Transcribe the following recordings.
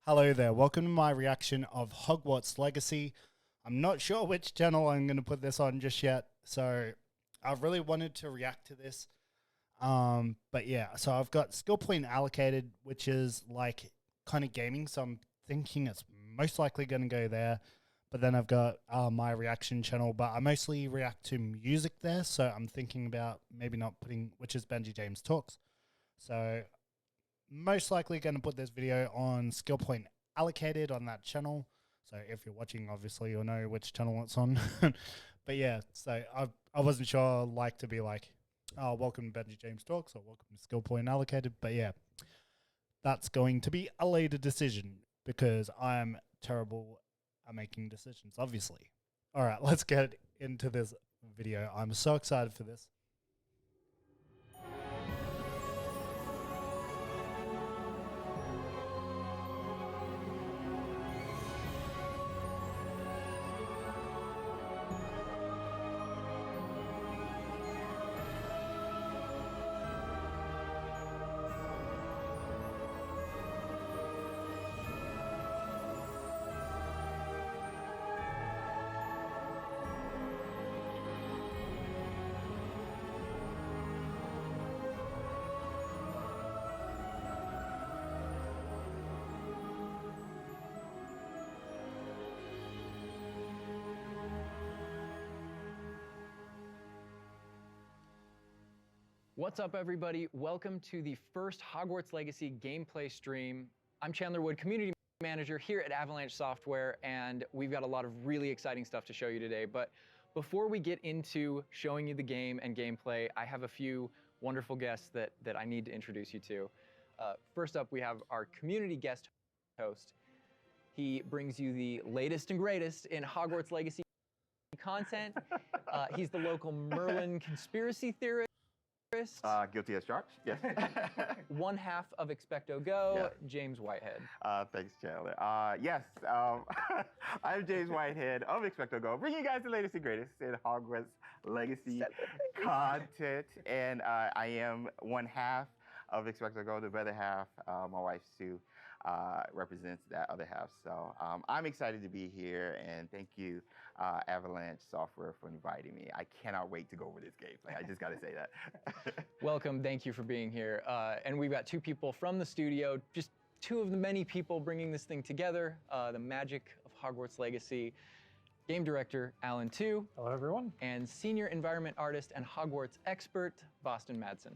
Hello there, welcome to my reaction of Hogwarts Legacy. I'm not sure which channel I'm going to put this on just yet, so I really wanted to react to this. But yeah, so I've got skill point allocated, which is like kind of gaming, so I'm thinking it's most likely going to go there. But then I've got my reaction channel, but I mostly react to music there, so I'm thinking about maybe not putting, which is Benji James Talks. So most likely going to put this video on skill point allocated on that channel. So if you're watching, obviously you'll know which channel it's on. But yeah, so I wasn't sure like to be like, oh, welcome to Benji James Talks or welcome to skill point allocated. But yeah, that's going to be a later decision because I'm terrible at making decisions, obviously. All right, let's get into this video. I'm so excited for this. What's up, everybody? Welcome to the first Hogwarts Legacy gameplay stream. I'm Chandler Wood, Community Manager here at Avalanche Software, and we've got a lot of really exciting stuff to show you today. But before we get into showing you the game and gameplay, I have a few wonderful guests that I need to introduce you to. First up, we have our community guest host. He brings you the latest and greatest in Hogwarts Legacy content. He's the local Merlin conspiracy theorist. Guilty as charged, yes. One half of Expecto Go, Yeah. James Whitehead. Thanks, Chandler. Yes, I'm James Whitehead of Expecto Go, bringing you guys the latest and greatest in Hogwarts Legacy content. And I am one half of Expecto Go, the other half, my wife Sue, represents that other half. So I'm excited to be here, and thank you, Avalanche Software, for inviting me. I cannot wait to go over this gameplay. I just got to say that. Welcome, thank you for being here. And we've got two people from the studio, just two of the many people bringing this thing together, the magic of Hogwarts Legacy. Game director, Alan Tu. Hello, everyone. And senior environment artist and Hogwarts expert, Boston Madsen.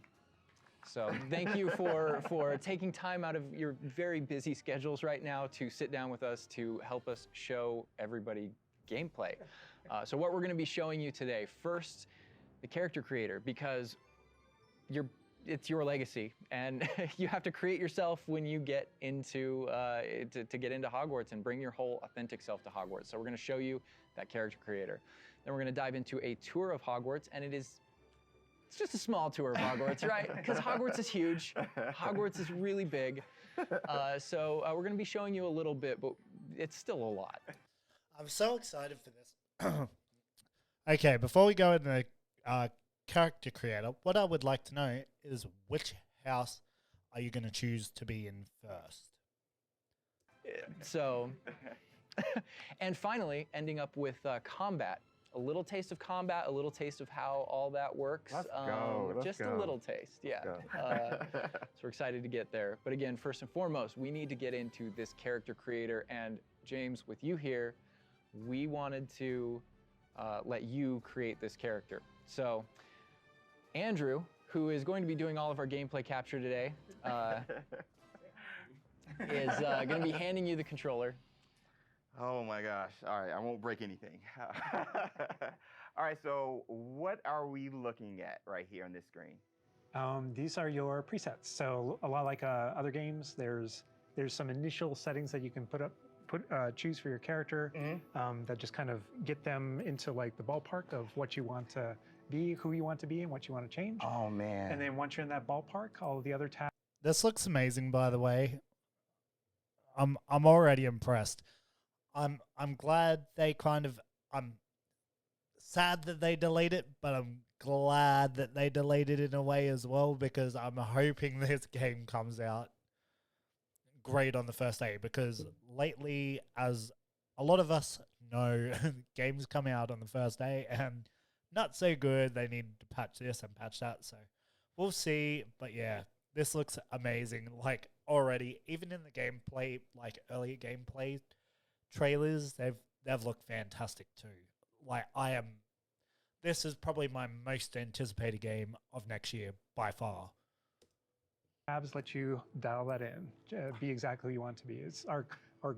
So thank you for taking time out of your very busy schedules right now to sit down with us to help us show everybody gameplay. So what we're going to be showing you today, first, the character creator, because it's your legacy, and you have to create yourself when you get into to get into Hogwarts and bring your whole authentic self to Hogwarts. So we're going to show you that character creator. Then we're going to dive into a tour of Hogwarts, and it's just a small tour of Hogwarts, right? Because Hogwarts is huge. Hogwarts is really big. So we're going to be showing you a little bit, but it's still a lot. I'm so excited for this. Okay, before we go into the character creator, what I would like to know is which house are you going to choose to be in first? So, and finally, ending up with combat. A little taste of combat, a little taste of how all that works. Let's go. Just a little taste, yeah. So we're excited to get there. But again, first and foremost, we need to get into this character creator. And James, with you here, we wanted to let you create this character. So Andrew, who is going to be doing all of our gameplay capture today, is going to be handing you the controller. Oh my gosh. All right, I won't break anything. All right, so what are we looking at right here on this screen? These are your presets. So a lot like other games, there's some initial settings that you can choose for your character that just kind of get them into like the ballpark of what you want to be, who you want to be, and what you want to change. Oh man. And then once you're in that ballpark, all of the other tabs. This looks amazing, by the way. I'm already impressed. I'm glad they I'm sad that they delete it, but I'm glad that they delete it in a way as well, because I'm hoping this game comes out great on the first day, because lately, as a lot of us know, games come out on the first day and not so good. They need to patch this and patch that. So we'll see. But yeah, this looks amazing. Like already, even in the gameplay, like earlier gameplay trailers, they've looked fantastic too. Like this is probably my most anticipated game of next year by far. Tabs let you dial that in, be exactly who you want to be. It's our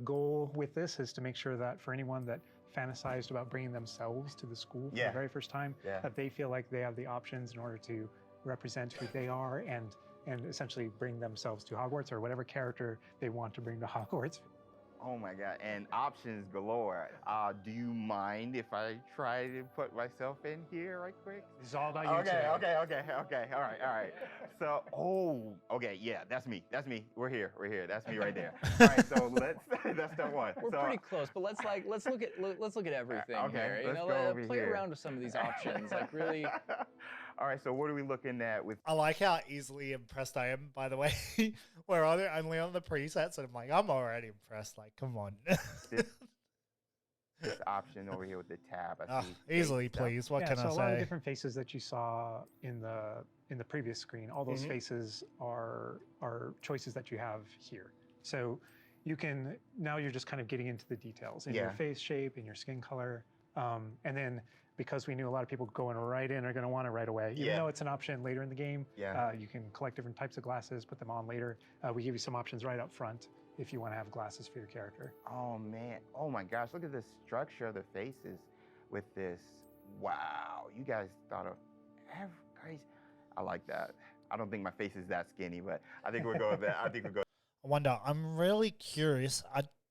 goal with this is to make sure that for anyone that fantasized about bringing themselves to the school for the very first time, that they feel like they have the options in order to represent who they are and essentially bring themselves to Hogwarts, or whatever character they want to bring to Hogwarts. Oh my God, and options galore. Do you mind if I try to put myself in here right quick? This is all about you Okay, today. okay. All right. So, okay, yeah, that's me. We're here. That's me right there. All right, so that's step one. We're pretty close, but let's look at everything here. You let's know, go over play here. around with some of these options. Like really. All right, so what are we looking at with? I like how easily impressed I am, by the way. We're only on the presets, and I'm like, I'm already impressed. Like, come on. This option over here with the tab. I see Easily, face stuff. please. What Yeah, can so I a lot of say? different faces that you saw in the previous screen, all those faces are choices that you have here. So you can, now you're just kind of getting into the details in your face shape, in your skin color. And then because we knew a lot of people going right in are going to want it right away, even though it's an option later in the game, you can collect different types of glasses, put them on later. We give you some options right up front if you want to have glasses for your character. Oh man, oh my gosh, look at the structure of the faces with this. Wow, you guys thought of every. I like that. I don't think my face is that skinny, but I think we're going with that. I wonder, I'm really curious.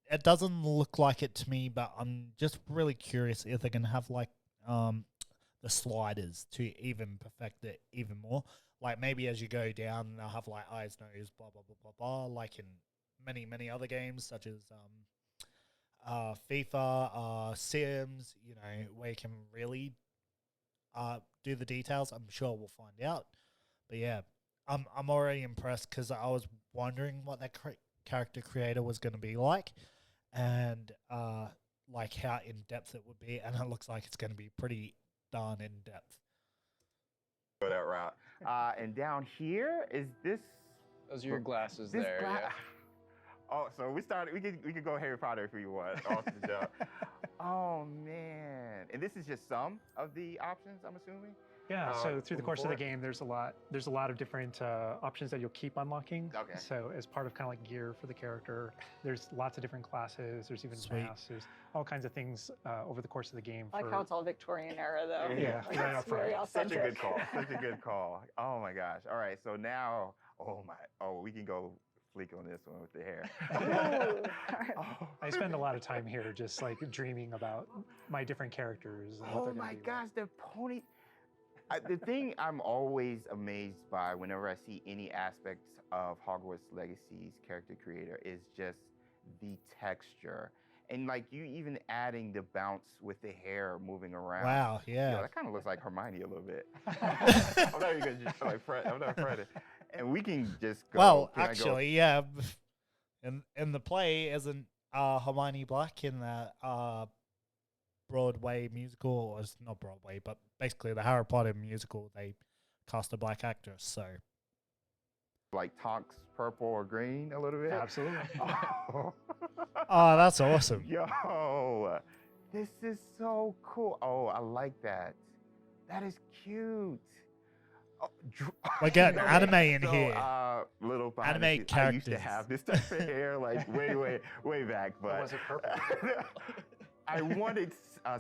It doesn't look like it to me, but I'm just really curious if they're going to have like the sliders to even perfect it even more. Like maybe as you go down, they'll have like eyes, nose, blah, blah, blah, blah, blah, like in many other games such as FIFA, Sims, you know, where you can really do the details. I'm sure we'll find out. But yeah, I'm already impressed because I was wondering what that character creator was going to be like, and like how in depth it would be, and it looks like it's going to be pretty darn in depth. Go that route. And down here is this. Those are your glasses there. Yeah. Oh, so we could go Harry Potter if we want. Off the jump. Oh man! And this is just some of the options, I'm assuming. Yeah, so through the course of the game, there's a lot of different options that you'll keep unlocking. Okay. So as part of kind of like gear for the character, there's lots of different classes. There's even masks. There's all kinds of things over the course of the game. I like how it's all Victorian era, though. Yeah, like, right it's up front. very Such authentic. a good call. Such a good call. Oh my gosh! All right, so now, we can go fleek on this one with the hair. Ooh. I spend a lot of time here just like dreaming about my different characters. And what Oh they're gonna my be gosh, the pony. The thing I'm always amazed by whenever I see any aspects of Hogwarts Legacy's character creator is just the texture. And like you even adding the bounce with the hair moving around. Wow, yeah. Yo, that kind of looks like Hermione a little bit. I'm not even gonna like I'm not afraid of. And we can just go. Well, Can I go? actually, yeah. In the play, isn't Hermione Black in the Broadway musical, or it's not Broadway, but basically the Harry Potter musical, they cast a black actress, so. Like Tonks purple or green a little bit? Absolutely. Oh, that's awesome. Yo, this is so cool. Oh, I like that. That is cute. Oh, We're getting anime in so, here. Little behind Anime the scenes, I used to characters. have this type of hair like way back, but Or was it purple? I wanted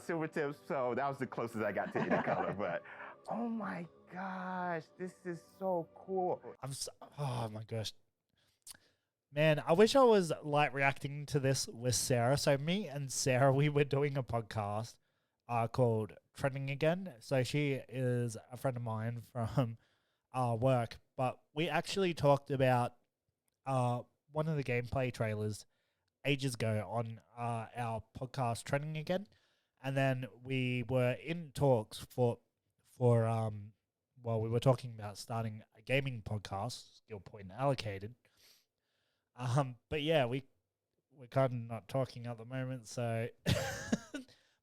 silver tips, so that was the closest I got to any color. But oh my gosh, this is so cool. Oh my gosh. Man, I wish I was like reacting to this with Sarah. So me and Sarah, we were doing a podcast called Trending Again. So she is a friend of mine from work, but we actually talked about one of the gameplay trailers ages ago on our podcast Trending Again. And then we were in talks for we were talking about starting a gaming podcast, Skill Point Allocated. But yeah, we're kind of not talking at the moment, so.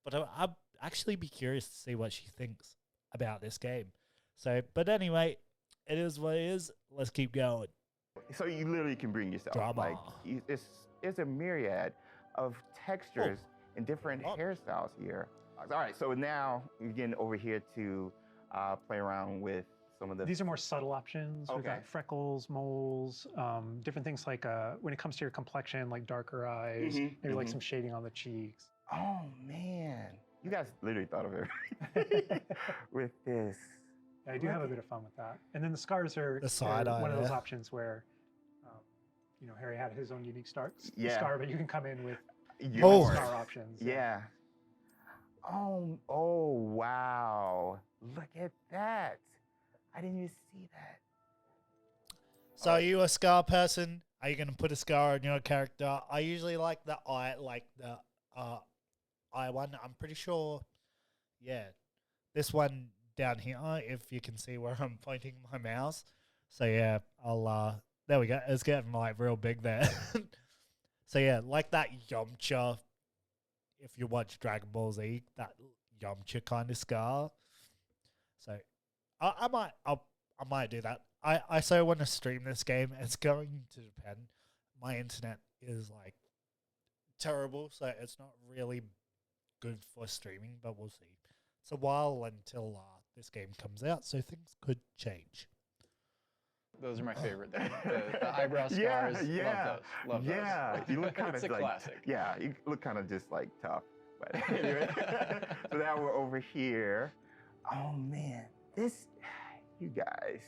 But I'd actually be curious to see what she thinks about this game. So, but anyway, it is what it is. Let's keep going. So you literally can bring yourself. Drama. Like it's a myriad of textures and different hairstyles here. All right, so now we're getting over here to play around with some of the. These are more subtle options. We've Okay. got freckles, moles, different things like when it comes to your complexion, like darker eyes, maybe like some shading on the cheeks. Oh man, you guys literally thought of everything with this. I do have a bit of fun with that. And then the scars are The side eye, one of those yeah. options where, Harry had his own unique scar, but you can come in with Oh. scar options. Yeah. Oh, wow. Look at that. I didn't even see that. So are you a scar person? Are you going to put a scar on your character? I usually like the eye one. I'm pretty sure, yeah. This one down here, if you can see where I'm pointing my mouse. So yeah, I'll, there we go. It's getting like real big there. So yeah, like that Yamcha. If you watch Dragon Ball Z, that Yamcha kind of scar. So I might do that. I so want to stream this game. It's going to depend. My internet is like terrible, so it's not really good for streaming, but we'll see. It's a while until this game comes out, so things could change. Those are my favorite. The eyebrow scars. Yeah. Love those. Yeah, you look kind of It's a like classic. Yeah, you look kind of just like tough. But anyway, so now we're over here. Oh man, you guys,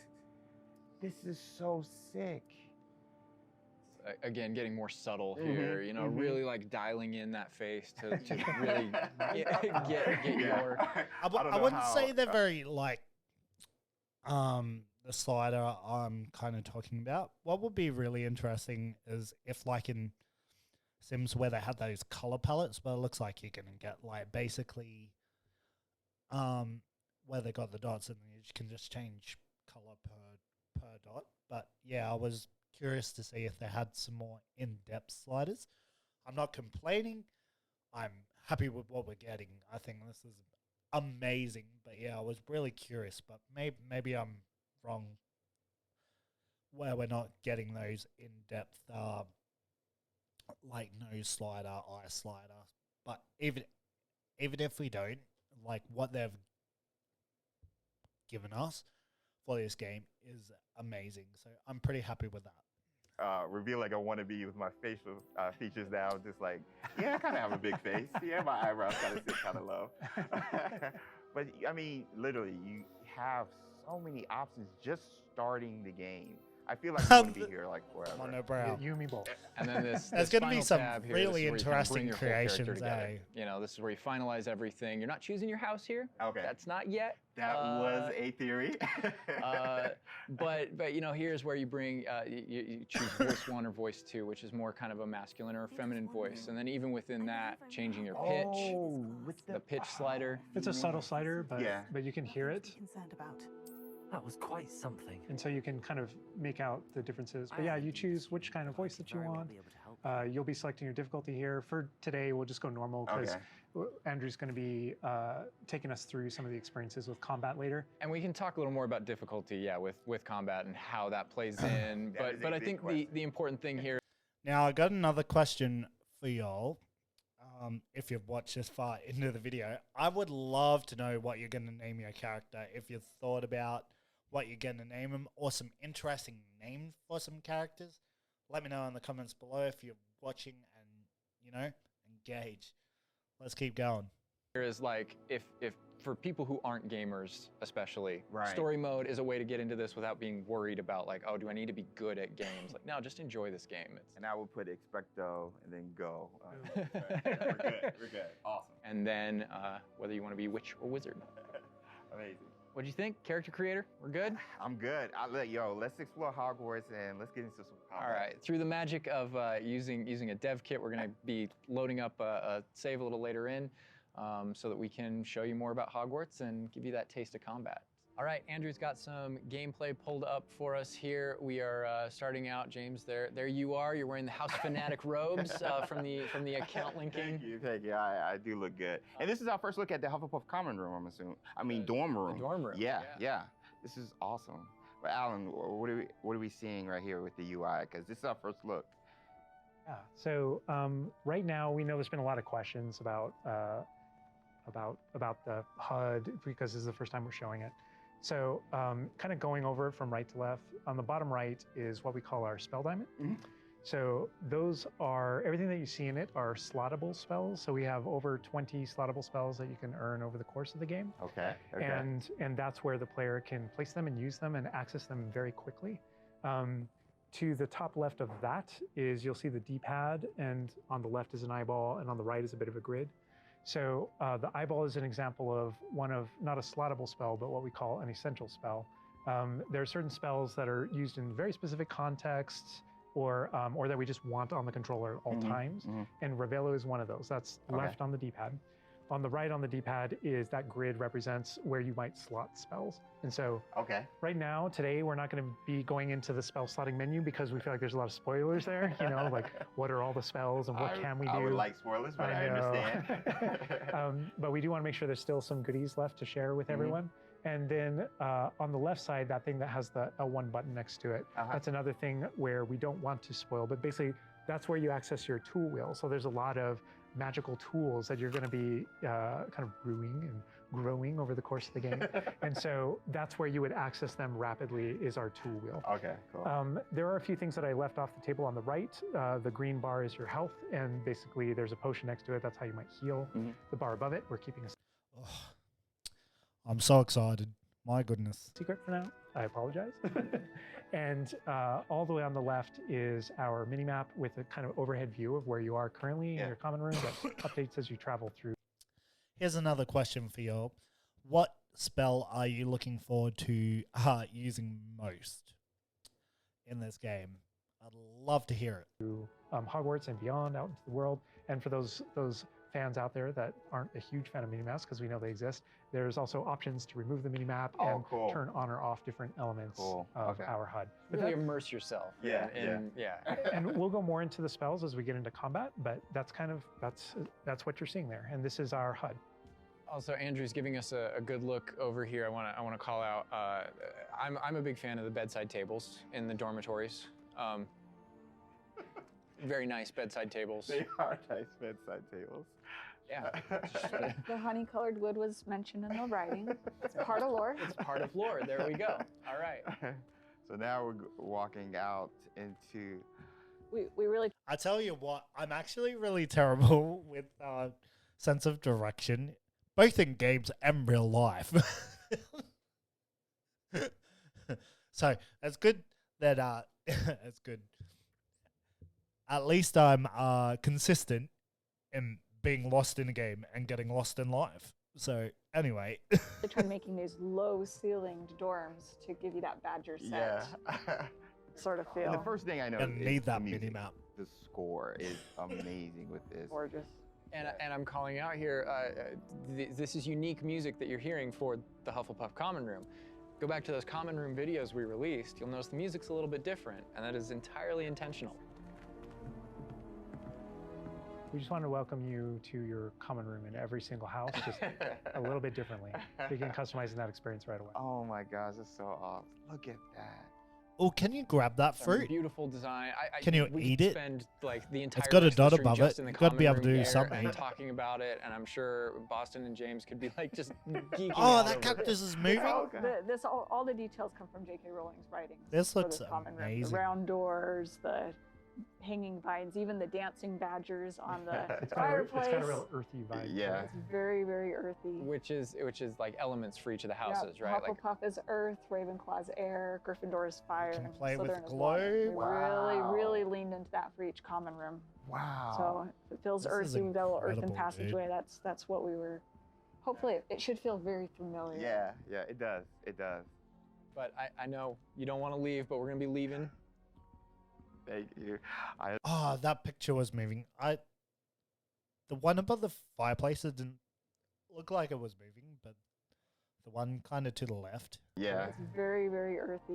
this is so sick. Again, getting more subtle here, really like dialing in that face to really get your. I wouldn't say they're very like the slider I'm kind of talking about. What would be really interesting is if like in Sims where they had those color palettes, but it looks like you're gonna get like basically where they got the dots and you can just change color per dot. But yeah, I was curious to see if they had some more in-depth sliders. I'm not complaining. I'm happy with what we're getting. I think this is amazing. But yeah, I was really curious. But maybe I'm wrong where we're not getting those in-depth like nose slider, eye slider. But even if we don't, like what they've given us for this game is amazing. So I'm pretty happy with that. Reveal like I want to be with my facial features now. Just like, yeah, I kind of have a big face. Yeah, my eyebrows kind of sit kind of low. But I mean, literally, you have so many options just starting the game. I feel like I'm going to be here like forever. Monobrow. You and me both. And then this There's going gonna to be some tab here, really this is where you kind of bring interesting your whole character creations, together. This is where you finalize everything. You're not choosing your house here. Okay. That's not yet. That was a theory. But here's where you bring you choose voice 1 or voice 2, which is more kind of a masculine or a feminine voice, and then even within that, changing your pitch, with the pitch slider. It's a subtle slider, but you can hear it. Concerned about. That was quite something. And so you can kind of make out the differences. But yeah, you choose which kind of voice that you want. You'll be selecting your difficulty here. For today, we'll just go normal because Andrew's going to be taking us through some of the experiences with combat later. And we can talk a little more about difficulty, with combat and how that plays in. But I think the important thing here. Now I got another question for y'all. If you've watched this far into the video, I would love to know what you're going to name your character. If you've thought about what you're going to name them or some interesting names for some characters, let me know in the comments below if you're watching and, engage. Let's keep going. Here is like, if for people who aren't gamers especially, Right. story mode is a way to get into this without being worried about like, oh, do I need to be good at games? Like, no, just enjoy this game. And I will put expecto and then go. We're good. Awesome. And then whether you want to be witch or wizard. Amazing. What do you think, character creator? We're good? I'm good. Let's explore Hogwarts and let's get into some combat. All right. Through the magic of using a dev kit, we're going to be loading up a save a little later in so that we can show you more about Hogwarts and give you that taste of combat. All right, Andrew's got some gameplay pulled up for us here. We are starting out, James. There you are. You're wearing the House Fanatic robes from the account linking. Thank you. I do look good. And this is our first look at the Hufflepuff common room, I'm assuming. I mean, dorm room. The dorm room. Yeah. This is awesome. But Alan, what are we seeing right here with the UI? Because this is our first look. Yeah. So right now, we know there's been a lot of questions about the HUD because this is the first time we're showing it. So kind of going over it from right to left, on the bottom right is what we call our spell diamond. Mm-hmm. So those are, everything that you see in it are slottable spells. So we have over 20 slottable spells that you can earn over the course of the game. Okay. And that's where the player can place them and use them and access them very quickly. To the top left of that is, you'll see the D-pad, and on the left is an eyeball, and on the right is a bit of a grid. So the eyeball is an example of one of, not a slottable spell, but what we call an essential spell. There are certain spells that are used in very specific contexts, or that we just want on the controller at all times. And Revelo is one of those. That's left on the D-pad. On the right on the D-pad is that grid represents where you might slot spells. And so right now, today, we're not going to be going into the spell slotting menu because we feel like there's a lot of spoilers there, you know, like what are all the spells and what can we do? I would like spoilers, but I understand. But we do want to make sure there's still some goodies left to share with everyone. And then on the left side, that thing that has the L1 button next to it, that's another thing where we don't want to spoil, but basically that's where you access your tool wheel. So there's a lot of magical tools that you're going to be kind of brewing and growing over the course of the game. And so that's where you would access them rapidly, is our tool wheel. Okay, cool. There are a few things that I left off the table on the right. The green bar is your health, and basically there's a potion next to it. That's how you might heal. The bar above it, we're keeping a I'm so excited. My goodness. secret for now. I apologize. And all the way on the left is our mini map with a kind of overhead view of where you are currently in your common room that updates as you travel through. Here's another question for you. What spell are you looking forward to using most in this game? I'd love to hear it. Hogwarts and beyond, out into the world. And for those fans out there that aren't a huge fan of minimaps, because we know they exist, there's also options to remove the minimap and turn on or off different elements of our HUD. But Really immerse yourself. and we'll go more into the spells as we get into combat, but that's kind of that's what you're seeing there. And this is our HUD. Also, Andrew's giving us a good look over here. I want to call out. I'm a big fan of the bedside tables in the dormitories. Very nice bedside tables. They are nice bedside tables. Yeah. The honey-colored wood was mentioned in the writing. It's part of lore. It's part of lore. There we go. All right. So now we're walking out into... We really... I tell you what, I'm actually really terrible with sense of direction, both in games and real life. So it's good that it's good. At least I'm consistent in being lost in a game and getting lost in life. So anyway, They tried making these low-ceilinged dorms to give you that Badger set sort of feel. And the first thing I know I need that mini map. The score is amazing with this. Gorgeous. And I'm calling out here, this is unique music that you're hearing for the Hufflepuff Common Room. Go back to those Common Room videos we released, you'll notice the music's a little bit different, and that is entirely intentional. We just want to welcome you to your common room in every single house, just a little bit differently. So you can customize that experience right away. Oh my gosh, that's so awesome. Look at that. Oh, can you grab that fruit? Beautiful design. Can you we eat could it? Spend like the entire It's got a rest of the dot stream above just it. in the You've got to be common able to room do there something. and talking about it, and I'm sure Boston and James could be like just geeking Oh, out that over cactus it. is moving. All the details come from J.K. Rowling's writings. This for looks the common room. amazing. The round doors, the hanging vines, even the dancing badgers on the It's fireplace. got a real earthy vibe. Yeah. It's very, very earthy. Which is like elements for each of the houses, right? Like Hufflepuff is earth, Ravenclaw's air, Gryffindor is fire, Can and play with Slytherin is water. glow. We Wow. really leaned into that for each common room. Wow. So if it feels This is earthy. We've got a little earthen incredible, passageway. That's what we were. Hopefully, it should feel very familiar. Yeah, it does. It does. but I know you don't want to leave, but we're gonna be leaving. Thank you. Oh, that picture was moving. The one above the fireplace, it didn't look like it was moving, but the one kind of to the left. Yeah. It's very, very earthy.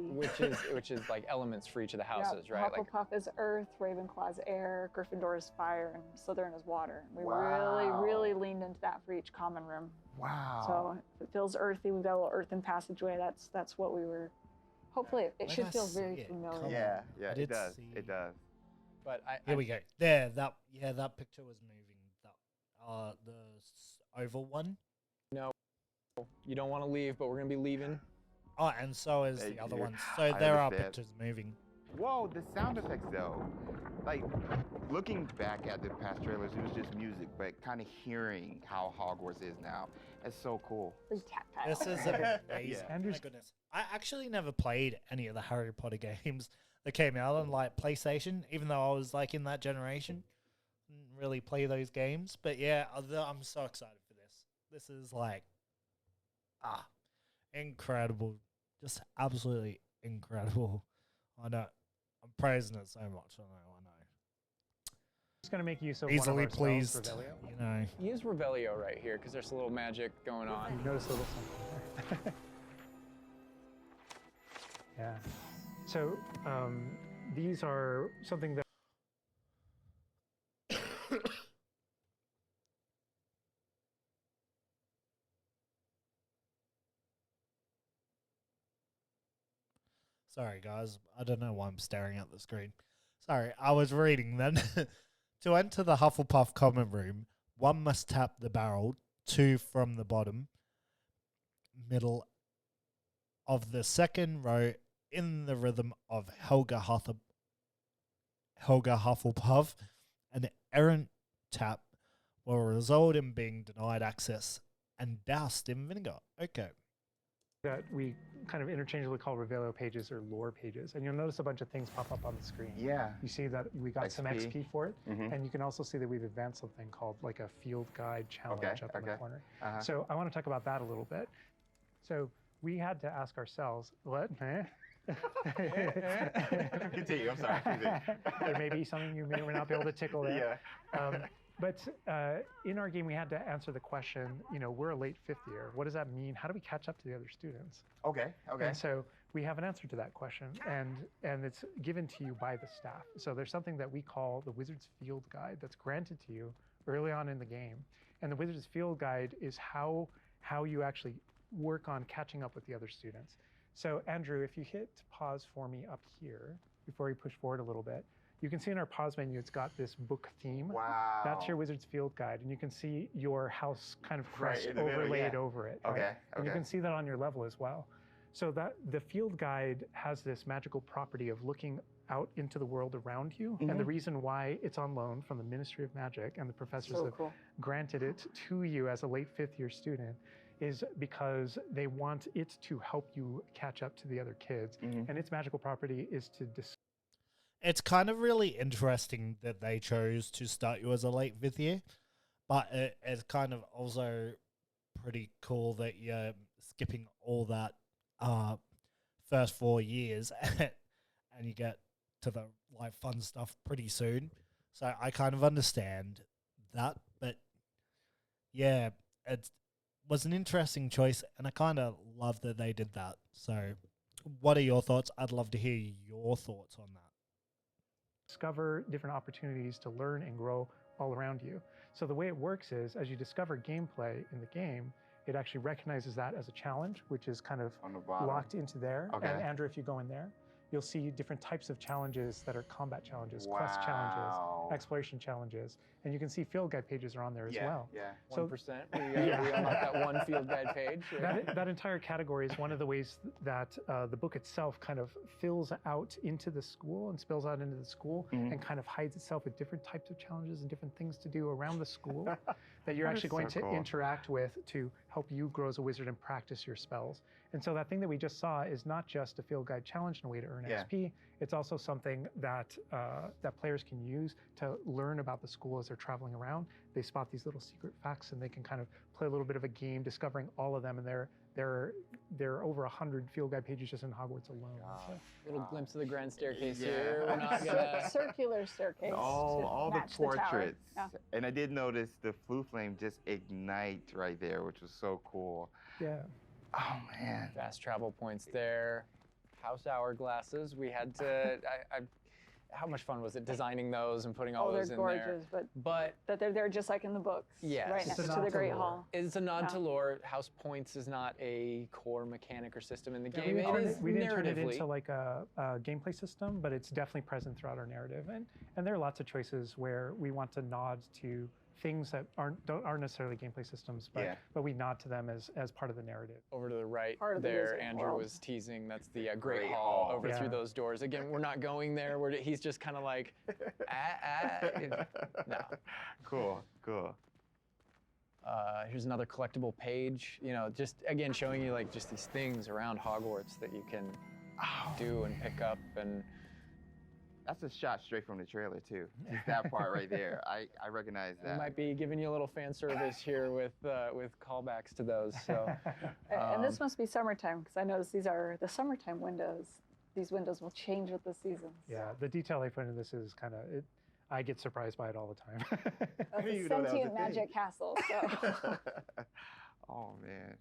Which is like elements for each of the houses, Yep. right? Like Hufflepuff is earth, Ravenclaw's air, Gryffindor is fire, and Slytherin is water. We Wow. really leaned into that for each common room. Wow. So if it feels earthy, we've got a little earthen passageway. That's what we were. Hopefully, it Where should did I feel see very it? familiar. Come Yeah, on. yeah, I it did does. see- It does. but Here we go. There, that picture was moving. That the oval one. You don't want to leave, but we're gonna be leaving. Oh, and so is Thank the other you. ones. So I there are understand. pictures moving. Whoa, the sound effects though. Like looking back at the past trailers, it was just music, but kind of hearing how Hogwarts is now, it's so cool. Very tactile. This is amazing. Yeah. My goodness. I actually never played any of the Harry Potter games that came out on like PlayStation, even though I was like in that generation. Didn't really play those games, but yeah, I'm so excited for this. This is like, incredible, just absolutely incredible. I know, I'm praising it so much. I know. Just gonna make use of Easily one of our pleased, spells, Revelio. you know. Use Revelio right here because there's a little magic going on. You notice a little something there. Yeah. So these are something that Sorry, guys. I don't know why I'm staring at the screen. Sorry, I was reading then. To enter the Hufflepuff common room, one must tap the barrel, 2 from the bottom, middle of the second row in the rhythm of Helga Hufflepuff. An errant tap will result in being denied access and doused in vinegar. Okay. that we kind of interchangeably call Revelio pages or lore pages. And you'll notice a bunch of things pop up on the screen. Yeah. You see that we got some XP. XP for it. Mhm. And you can also see that we've advanced something called like a field guide challenge Okay, up in the okay. corner. Uh-huh. So I want to talk about that a little bit. So we had to ask ourselves, what? Continue, I'm sorry. Continue. There may be something you may or may not be able to tickle there. Yeah. But in our game, we had to answer the question, you know, we're a late fifth year. What does that mean? How do we catch up to the other students? Okay. Okay. And so we have an answer to that question, and it's given to you by the staff. So there's something that we call the Wizard's Field Guide that's granted to you early on in the game. And the Wizard's Field Guide is how you actually work on catching up with the other students. So Andrew, if you hit pause for me up here, before we push forward a little bit, you can see in our pause menu, it's got this book theme. Wow. That's your Wizard's Field Guide, and you can see your house kind of crest in the middle, overlaid yeah. over it. Okay, right? And you okay. can see that on your level as well. So that the field guide has this magical property of looking out into the world around you. And the reason why it's on loan from the Ministry of Magic and the professors So have cool. granted it to you as a late fifth year student is because they want it to help you catch up to the other kids. And its magical property is to It's kind of really interesting that they chose to start you as a late fifth year, but it's kind of also pretty cool that you're skipping all that first 4 years and you get to the like fun stuff pretty soon. So I kind of understand that, but yeah, it was an interesting choice, and I kind of love that they did that. So, what are your thoughts? I'd love to hear your thoughts on that. discover different opportunities to learn and grow all around you. So the way it works is, as you discover gameplay in the game, it actually recognizes that as a challenge, which is kind of On the bottom. locked into there. Okay. And Andrew, if you go in there, you'll see different types of challenges that are combat challenges, quest challenges, Wow. exploration challenges, and you can see field guide pages are on there as Yeah, well. yeah. So 1%. We unlocked that one field guide page. that entire category is one of the ways that the book itself kind of fills out into the school and spills out into the school and kind of hides itself with different types of challenges and different things to do around the school that you're That is actually going so to cool. interact with to help you grow as a wizard and practice your spells. And so that thing that we just saw is not just a field guide challenge and a way to earn Yeah. XP. It's also something that that players can use to learn about the school as they're traveling around. They spot these little secret facts, and they can kind of play a little bit of a game, discovering all of them. And there are over 100 field guide pages just in Hogwarts alone. So, Little glimpse of the grand staircase Yeah. here. We're not gonna. Circular staircase. All to the match tower. portraits. Yeah. And I did notice the flue flame just ignite right there, which was so cool. yeah. Oh man. Fast travel points there. House hourglasses. We had to. How much fun was it designing those and putting all Oh, they're those in gorgeous, there? but that they're there just like in the books. Yes. Right It's next a to nod the to Great lore. Hall. It's a nod Yeah. to lore. House points is not a core mechanic or system in the Yeah, game. It is we didn't turn it narratively. into like a gameplay system, but it's definitely present throughout our narrative. And there are lots of choices where we want to nod to things that aren't necessarily gameplay systems, but we nod to them as part of the narrative. Over to the right Part of the there, Wizarding Andrew World. was teasing. That's the Great Great Hall Hall. over Yeah. through those doors. Again, we're not going there. He's just kind of like, no. Cool. Here's another collectible page. You know, just again showing you like just these things around Hogwarts that you can do and pick up. And That's a shot straight from the trailer too. Just that part right there. I recognize we that. might be giving you a little fan service here with callbacks to those. So. And this must be summertime because I noticed these are the summertime windows. These windows will change with the seasons. Yeah, the detail they put into this is kind of it. I get surprised by it all the time. That's didn't a even know that was a sentient thing. magic castle. So. Oh man.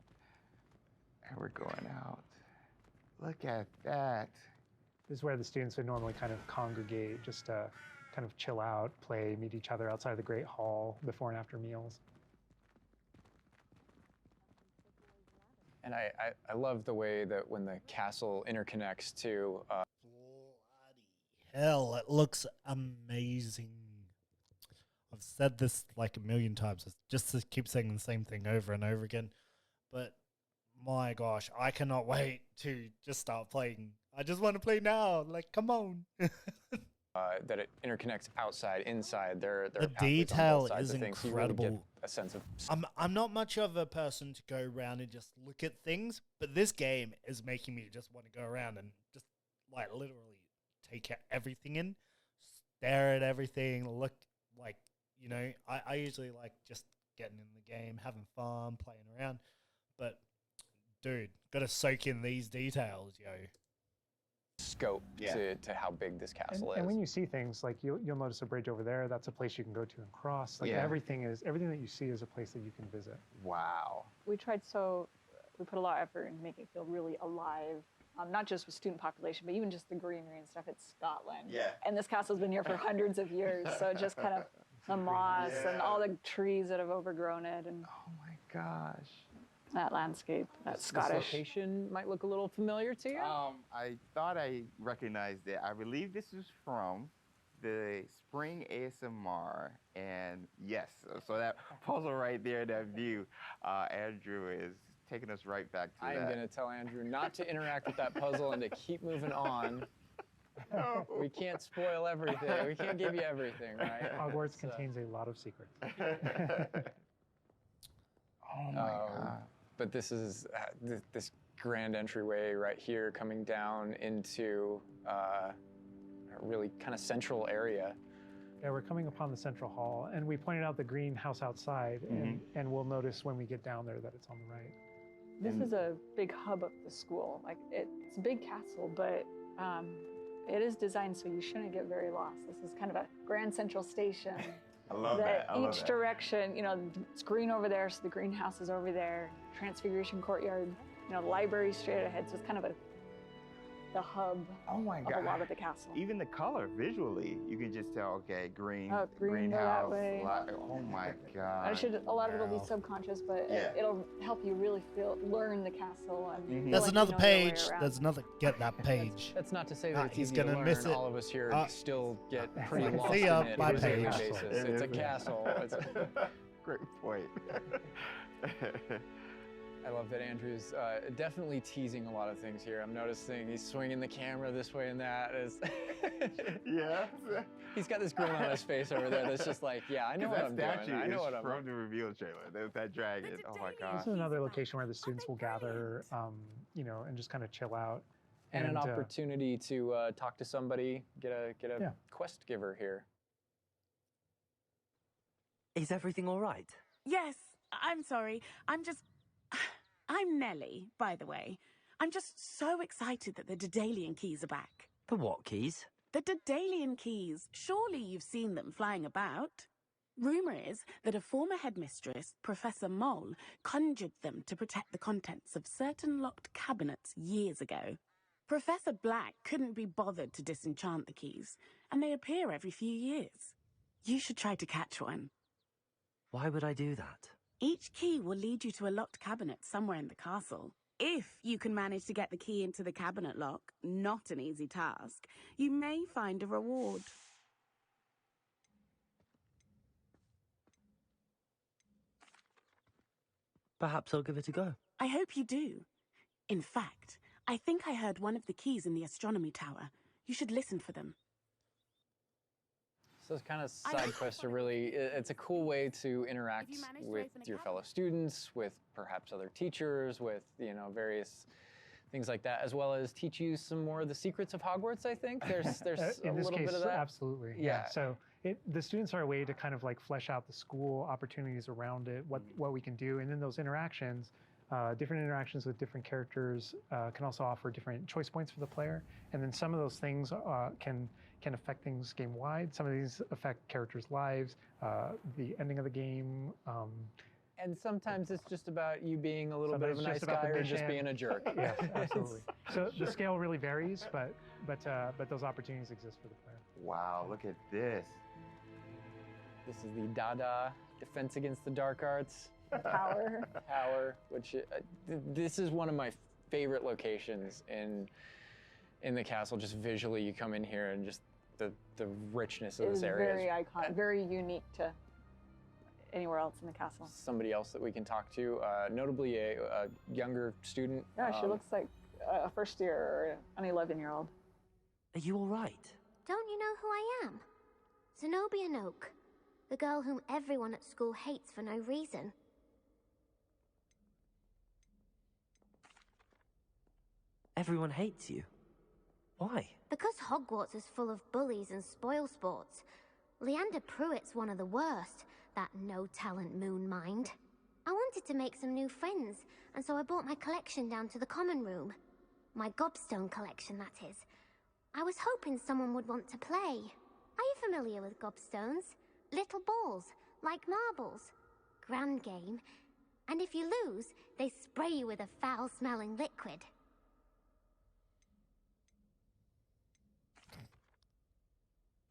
And we're going out. Look at that. This is where the students would normally kind of congregate, just to kind of chill out, play, meet each other outside the Great Hall before and after meals. And I love the way that when the castle interconnects to Bloody hell, it looks amazing. I've said this like a million times, just to keep saying the same thing over and over again. But my gosh, I cannot wait to just start playing. I just want to play now. Like, come on. that it interconnects outside, inside. There are The pathways on both detail sides is of things, so you really get incredible. a sense of I'm not much of a person to go around and just look at things, but this game is making me just want to go around and just like literally take everything in, stare at everything, look like, you know, I usually like just getting in the game, having fun, playing around, but dude, gotta soak in these details, yo. scope Yeah. to how big this castle And is. when you see things like you'll notice a bridge over there, that's a place you can go to and cross. Like Yeah. everything that you see is a place that you can visit. Wow. We put a lot of effort in making it feel really alive. Not just with student population, but even just the greenery and stuff. It's Scotland. Yeah. And this castle's been here for hundreds of years, so it just kind of the moss and all the trees that have overgrown it, and Oh my gosh. that landscape, that This Scottish. location might look a little familiar to you. I thought I recognized it. I believe this is from the Spring ASMR, and yes, so that puzzle right there, that view, Andrew is taking us right back to I am that. going to tell Andrew not to interact with that puzzle and to keep moving on. No. We can't spoil everything. We can't give you everything, right? Hogwarts So- contains a lot of secrets. Oh my god. But this is this grand entryway right here coming down into a really kind of central area. Yeah, we're coming upon the central hall, and we pointed out the greenhouse outside, and we'll notice when we get down there that it's on the right. This is a big hub of the school. Like it's a big castle, but it is designed so you shouldn't get very lost. This is kind of a grand central station. I love that. I love Each that. direction, you know, it's green over there, so the greenhouse is over there. Transfiguration courtyard, you know, the library straight ahead. So it's kind of the hub Oh my of god. a lot of the castle. Even the color visually, you can just tell. Okay, green, Oh, green, go that greenhouse. way. Oh my god. A lot of it will Wow. be subconscious, but Yeah. it'll help you really learn the castle. And feel There's like another you know your way page. around. There's another. Get that page. That's not to say Ah, that it's he's easy to gonna learn. miss it. All of us here still get See pretty lost ya, in it my on a daily page. basis. It It's a is. castle. Great point. I love that Andrew's definitely teasing a lot of things here. I'm noticing he's swinging the camera this way and that. Yeah. He's got this grin on his face over there that's just like, yeah, I know what that I'm statue doing. I know is what I'm from the reveal trailer. There's that dragon. Oh my This god. is another location where the students will gather, and just kind of chill out. And an uh, opportunity to talk to somebody, get a Yeah. quest giver here. Is everything all right? Yes, I'm sorry. I'm Nellie, by the way. I'm just so excited that the Daedalian keys are back. The what keys? The Daedalian keys. Surely you've seen them flying about. Rumour is that a former headmistress, Professor Mole, conjured them to protect the contents of certain locked cabinets years ago. Professor Black couldn't be bothered to disenchant the keys, and they appear every few years. You should try to catch one. Why would I do that? Each key will lead you to a locked cabinet somewhere in the castle. If you can manage to get the key into the cabinet lock, not an easy task, you may find a reward. Perhaps I'll give it a go. I hope you do. In fact, I think I heard one of the keys in the astronomy tower. You should listen for them. So those kind of side quests are really, it's a cool way to interact with your fellow students, with perhaps other teachers, with, you know, various things like that, as well as teach you some more of the secrets of Hogwarts, I think. There's in a this little case, bit of that. absolutely. Yeah. So the students are a way to kind of like flesh out the school opportunities around it, what we can do, and then those interactions, different interactions with different characters can also offer different choice points for the player, and then some of those things can affect things game wide. Some of these affect characters' lives, the ending of the game. And sometimes it's just about you being a little bit of a Sometimes nice just about guy the or just mission. being a jerk. Yes, absolutely. So the scale really varies, but those opportunities exist for the player. Wow, look at this. This is the Dada Defense Against the Dark Arts Power. Tower, which this is one of my favorite locations in the castle. Just visually, you come in here and just the richness of It this is area. very iconic, very unique to anywhere else in the castle. Somebody else that we can talk to, notably a younger student. Yeah, she looks like a first year or an 11-year-old. Are you all right? Don't you know who I am? Zenobia Noak, the girl whom everyone at school hates for no reason. Everyone hates you. Why? Because Hogwarts is full of bullies and spoilsports. Leander Pruitt's one of the worst, that no-talent moon mind. I wanted to make some new friends, and so I brought my collection down to the common room. My gobstone collection, that is. I was hoping someone would want to play. Are you familiar with gobstones? Little balls, like marbles. Grand game. And if you lose, they spray you with a foul-smelling liquid.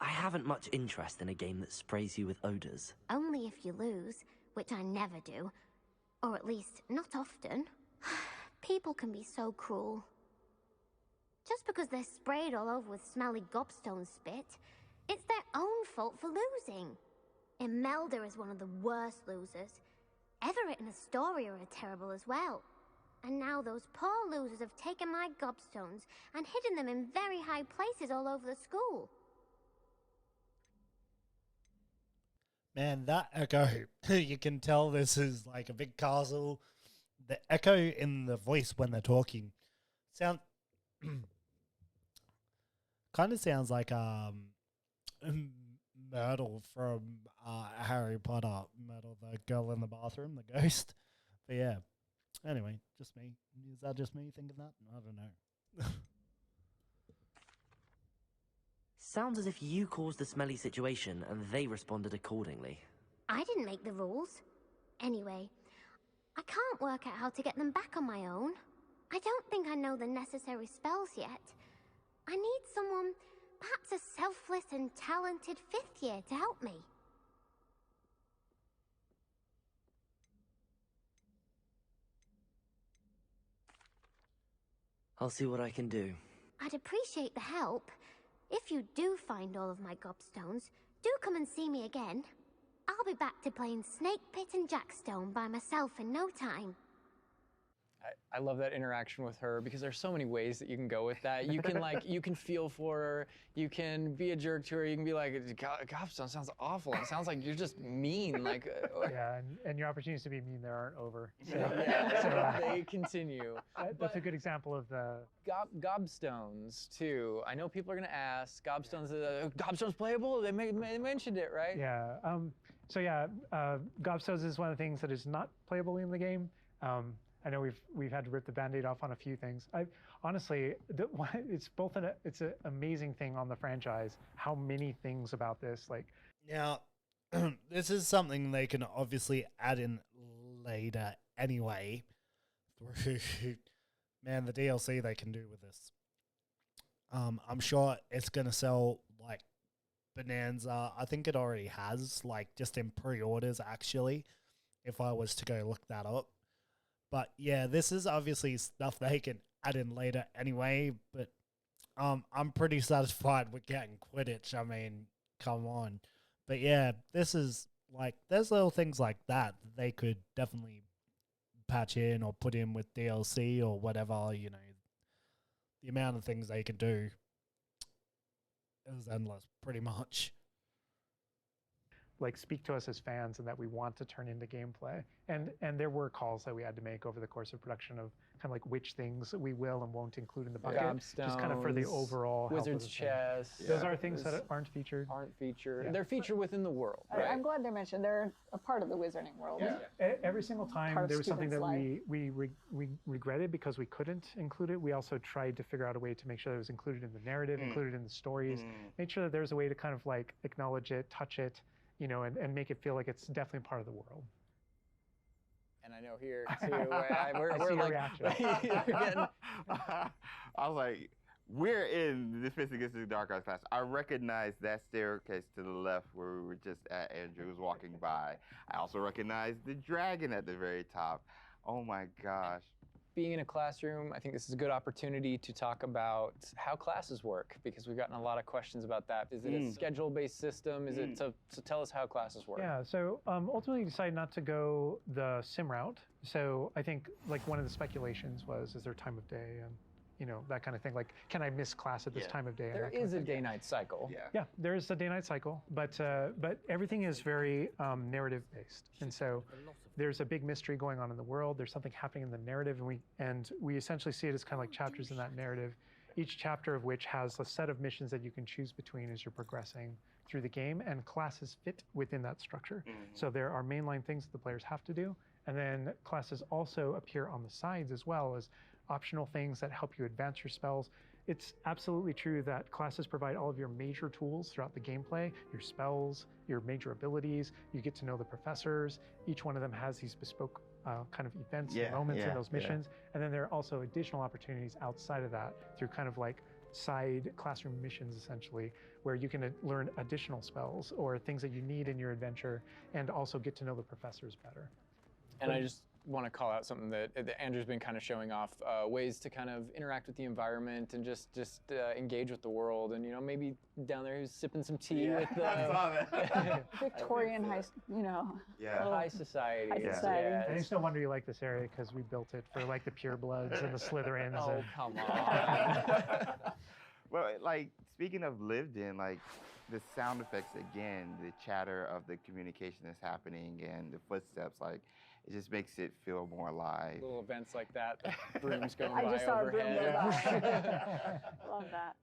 I haven't much interest in a game that sprays you with odors. Only if you lose, which I never do. Or at least, not often. People can be so cruel. Just because they're sprayed all over with smelly gobstone spit, it's their own fault for losing. Imelda is one of the worst losers. Everett and Astoria are terrible as well. And now those poor losers have taken my gobstones and hidden them in very high places all over the school. Man, that echo, you can tell this is like a big castle. The echo in the voice when they're talking sound kind of sounds like Myrtle from Harry Potter. Myrtle, the girl in the bathroom, the ghost. But yeah, anyway, just me. Is that just me thinking that? I don't know. Sounds as if you caused the smelly situation and they responded accordingly. I didn't make the rules. Anyway, I can't work out how to get them back on my own. I don't think I know the necessary spells yet. I need someone, perhaps a selfless and talented 5th year to help me. I'll see what I can do. I'd appreciate the help. If you do find all of my gobstones, do come and see me again. I'll be back to playing Snake Pit and Jackstone by myself in no time. I love that interaction with her because there's so many ways that you can go with that. You can you can feel for her. You can be a jerk to her. You can be like, gobstone sounds awful. It sounds like you're just mean. Yeah, and your opportunities to be mean there aren't over. So, they continue. That's a good example of the gobstones too. I know people are gonna ask, gobstones playable? They mentioned it, right? Yeah. Gobstones is one of the things that is not playable in the game. I know we've had to rip the Band-Aid off on a few things. Honestly, it's an amazing thing on the franchise how many things about this Now, this is something they can obviously add in later anyway. Man, the DLC they can do with this. I'm sure it's gonna sell like bonanza. I think it already has, like just in pre-orders actually, if I was to go look that up. But yeah, this is obviously stuff they can add in later anyway, but I'm pretty satisfied with getting Quidditch. I mean, come on. But yeah, this is like, there's little things like that they could definitely patch in or put in with DLC or whatever, you know. The amount of things they can do is endless, pretty much. Like speak to us as fans and that we want to turn into gameplay. And there were calls that we had to make over the course of production of kind of like which things we will and won't include in the bucket. Just kind of for the overall Wizard's chest. Those are things that aren't featured. Aren't featured. Yeah. They're featured within the world. Right? I'm glad they're mentioned. They're a part of the wizarding world. Yeah. Every single time there was something that we regretted because we couldn't include it. We also tried to figure out a way to make sure that it was included in the narrative, included in the stories, make sure that there's a way to kind of like acknowledge it, touch it, you know, and make it feel like it's definitely part of the world. And I know here too, we're like, I was like, we're in the Defense Against the Dark Arts class. I recognize that staircase to the left where we were just at. Andrew was walking by. I also recognize the dragon at the very top. Oh my gosh. Being in a classroom, I think this is a good opportunity to talk about how classes work, because we've gotten a lot of questions about that. Is it a schedule-based system? Is it so tell us how classes work? Yeah, so ultimately decided not to go the sim route. So I think like one of the speculations was, is there time of day and you know, that kind of thing. Like, can I miss class at this time of day? There is a day-night cycle. Yeah, there is a day-night cycle, but everything is very narrative-based, and so there's a big mystery going on in the world. There's something happening in the narrative, and we essentially see it as kind of like chapters in that narrative, each chapter of which has a set of missions that you can choose between as you're progressing through the game, and classes fit within that structure. So there are mainline things that the players have to do, and then classes also appear on the sides as well as optional things that help you advance your spells. It's absolutely true that classes provide all of your major tools throughout the gameplay, your spells, your major abilities. You get to know the professors. Each one of them has these bespoke kind of events and moments in those missions. And then there are also additional opportunities outside of that through kind of like side classroom missions, essentially, where you can learn additional spells or things that you need in your adventure and also get to know the professors better. And I just want to call out something that Andrew's been kind of showing off, ways to kind of interact with the environment and just engage with the world. And, you know, maybe down there he's sipping some tea with the Victorian high, you know. High society. High society. And it's no wonder you like this area because we built it for like the purebloods and the Slytherins. Oh, come on. Well, like, speaking of lived in, like, the sound effects again, the chatter of the communication that's happening and the footsteps, like, it just makes it feel more alive. Little events like that, brooms going I by just saw overhead. a broom go by. Love that.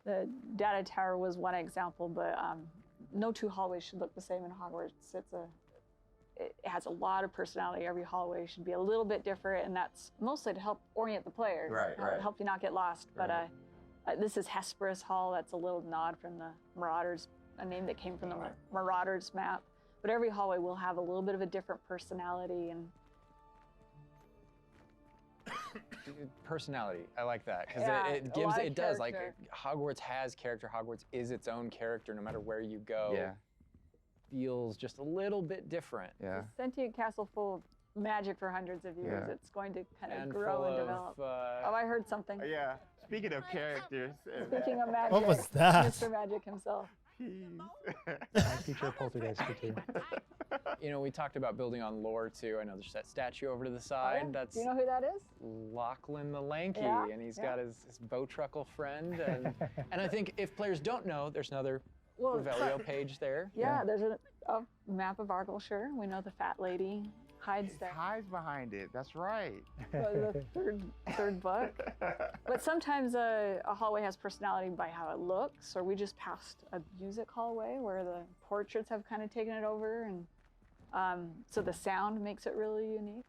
The data tower was one example, but no two hallways should look the same in Hogwarts. It has a lot of personality. Every hallway should be a little bit different, and that's mostly to help orient the player. Right. Help you not get lost. But this is Hesperus Hall. That's a little nod from the Marauders, a name that came from the Marauders map. But every hallway will have a little bit of a different personality and personality. I like that because Yeah, it does like character. Hogwarts has character. Hogwarts is its own character no matter where you go. Yeah. Feels just a little bit different. Yeah. a sentient castle full of magic for hundreds of years. Yeah. It's going to kind of And grow full and of, develop. Oh, I heard something. Yeah. Speaking of characters. Speaking of magic, What was that? Mr. Magic himself. I feature a poltergeist too. You know, we talked about building on lore too. I know there's that statue over to the side. That's Do you know who that is? Lachlan the Lanky, Yeah, and he's got his Bowtruckle friend. And I think if players don't know, there's another Revelio page there. Yeah, there's a map of Argyllshire. We know the fat lady hides there. Hides behind it. That's right. The third book. But sometimes a hallway has personality by how it looks, or we just passed a music hallway where the portraits have kind of taken it over, and so the sound makes it really unique.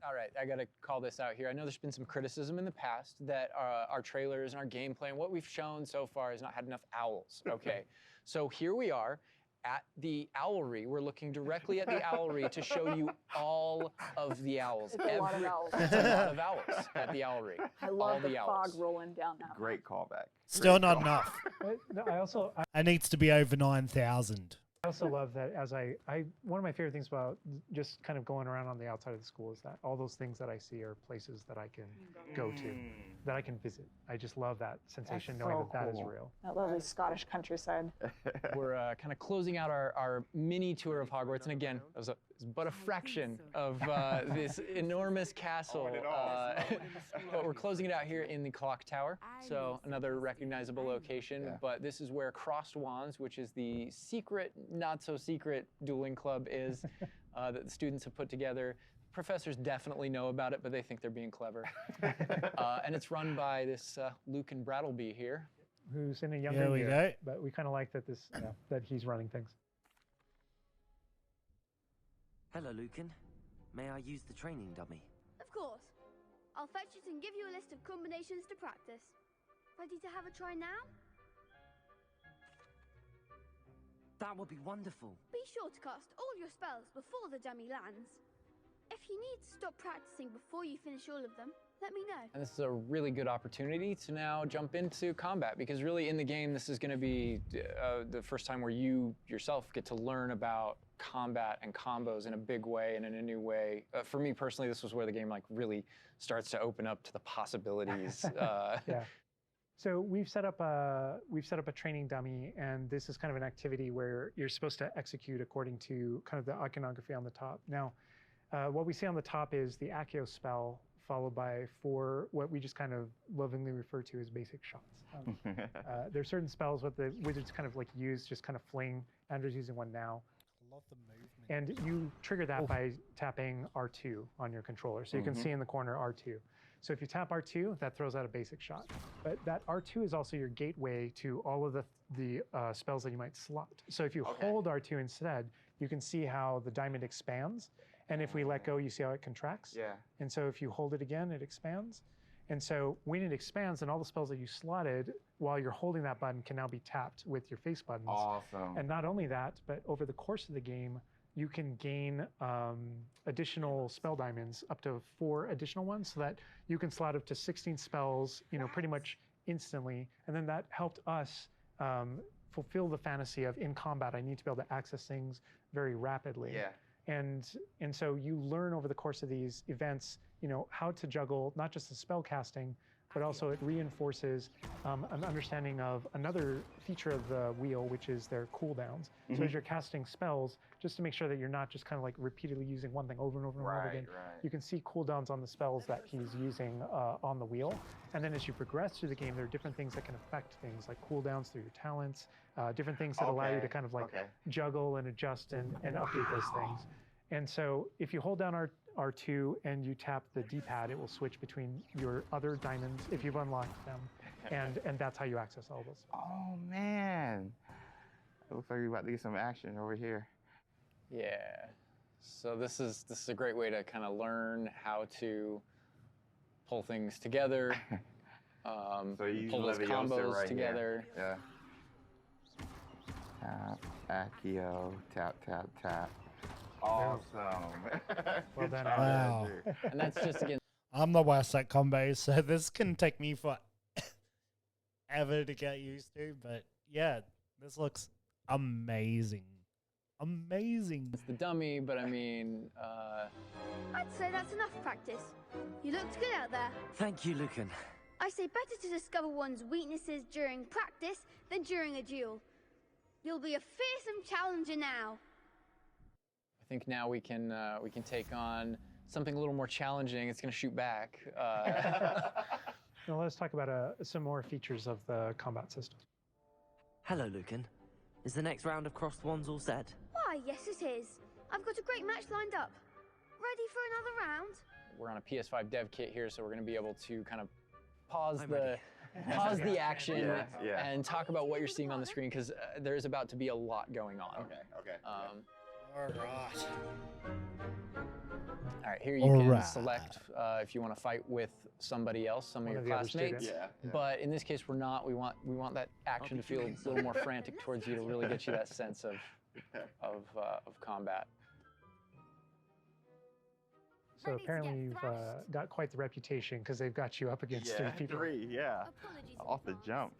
All right, I gotta call this out here. I know there's been some criticism in the past that our trailers and our gameplay and what we've shown so far has not had enough owls. Okay, so here we are at the owlery. We're looking directly at the owlery to show you all of the owls. It's a lot of owls. It's a lot of owls at the owlery. I love the owls. fog rolling down that. Great callback. Still not enough. I It needs to be over 9,000. also love that as one of my favorite things about just kind of going around on the outside of the school is that all those things that I see are places that I can go to, that I can visit. I just love that sensation knowing so that that is cool. real. That lovely Scottish countryside. We're kind of closing out our mini tour of Hogwarts, and again, it was but a fraction of this enormous castle. But we're closing it out here in the Clock Tower, so another recognizable location. Yeah. But this is where Crossed Wands, which is the secret, not so secret dueling club, is that the students have put together. Professors definitely know about it, but they think they're being clever. And it's run by this Lucan Brattleby here. Who's in a younger There we year, go. but we kind of like that that he's running things. Hello, Lucan. May I use the training dummy? Of course. I'll fetch it and give you a list of combinations to practice. Ready to have a try now? That would be wonderful. Be sure to cast all your spells before the dummy lands. If you need to stop practicing before you finish all of them, let me know. And this is a really good opportunity to now jump into combat, because really in the game, this is going to be the first time where you yourself get to learn about combat and combos in a big way and in a new way. For me personally, this was where the game really starts to open up to the possibilities. Yeah. So we've set up a training dummy, and this is kind of an activity where you're supposed to execute according to kind of the iconography on the top. Now, what we see on the top is the Accio spell, followed by 4 what we just kind of lovingly refer to as basic shots. There's certain spells what the wizards kind of use, just kind of fling. Andrew's using one now. Love the movement. And you trigger that by tapping R2 on your controller. So you can see in the corner R2. So if you tap R2, that throws out a basic shot. But that R2 is also your gateway to all of the spells that you might slot. So if you hold R2 instead, you can see how the diamond expands. And if we let go, you see how it contracts. Yeah. And so if you hold it again, it expands. And so when it expands, then all the spells that you slotted while you're holding that button can now be tapped with your face buttons. Awesome. And not only that, but over the course of the game, you can gain additional spell diamonds, up to 4 additional ones, so that you can slot up to 16 spells, pretty much instantly. And then that helped us fulfill the fantasy of, in combat, I need to be able to access things very rapidly. Yeah. And so you learn over the course of these events, how to juggle not just the spell casting, but also it reinforces an understanding of another feature of the wheel, which is their cooldowns. So as you're casting spells, just to make sure that you're not just kind of repeatedly using one thing over and over and over again, you can see cooldowns on the spells that he's using on the wheel. And then as you progress through the game, there are different things that can affect things like cooldowns through your talents, different things that allow you to kind of juggle and adjust and update those things. And so if you hold down R2 and you tap the D-pad, it will switch between your other diamonds if you've unlocked them, and that's how you access all those. Oh man, it looks like we're about to get some action over here. Yeah. So this is a great way to kind of learn how to pull things together, So you pull those Leviosa combos right together. Here. Yeah. Tap, Accio, tap, tap, tap. Awesome. Well done. Wow. And that's just again. I'm the worst at combos, so this can take me for ever to get used to. But yeah, this looks amazing. Amazing. It's the dummy, but I mean, I'd say that's enough practice. You looked good out there. Thank you, Lucan. I say better to discover one's weaknesses during practice than during a duel. You'll be a fearsome challenger now. I think now we can take on something a little more challenging. It's going to shoot back. Now let's talk about some more features of the combat system. Hello, Lucan. Is the next round of Crossed Wands all set? Why, yes it is. I've got a great match lined up. Ready for another round? We're on a PS5 dev kit here, so we're going to be able to kind of pause I'm the pause the action Yeah. and talk about what you're seeing on the screen, because there is about to be a lot going on. Okay. All right. All right, here you can select if you want to fight with somebody else, some of your classmates. Yeah. But in this case, we're not. We want that action to feel a little more frantic towards you to really get you that sense of combat. So apparently you've got quite the reputation because they've got you up against 3 people. Off the jump.